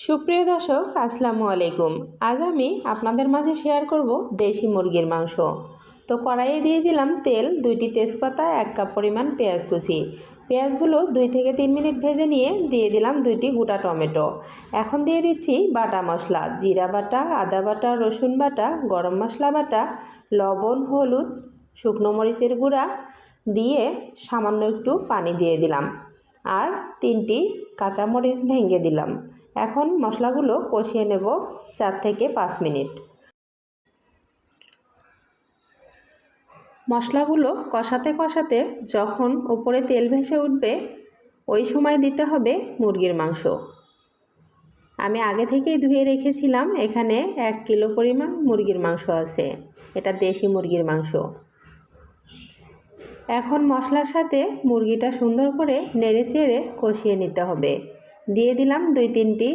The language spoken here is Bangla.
সুপ্রিয় দর্শক, আসসালামু আলাইকুম। আজ আমি আপনাদের মাঝে শেয়ার করব দেশি মুরগির মাংস। তো কড়াইয়ে দিয়ে দিলাম তেল, 2টি তেজপাতা, 1 কাপ পরিমাণ পেঁয়াজ কুচি। পেঁয়াজগুলো 2 থেকে 3 মিনিট ভেজে নিয়ে দিয়ে দিলাম 2টি গোটা টমেটো। এখন দিয়ে দিচ্ছি বাটা মশলা, জিরা বাটা, আদা বাটা, রসুন বাটা, গরম মশলা বাটা, লবণ, হলুদ, শুকনো মরিচের গুঁড়া দিয়ে সামান্য একটু পানি দিয়ে দিলাম আর 3টি কাঁচামরিচ ভেঙে দিলাম। এখন মশলাগুলো কষিয়ে নেব 4 থেকে 5 মিনিট। মশলাগুলো কষাতে কষাতে যখন উপরে তেল ভেসে উঠবে, ওই সময় দিতে হবে মুরগির মাংস। আমি আগে থেকেই ধুয়ে রেখেছিলাম। এখানে 1 কিলো পরিমাণ মুরগির মাংস আছে। এটা দেশি মুরগির মাংস। এখন মশলার সাথে মুরগিটা সুন্দর করে নেড়ে চেড়ে কষিয়ে নিতে হবে। দিয়ে দিলাম 2-3টি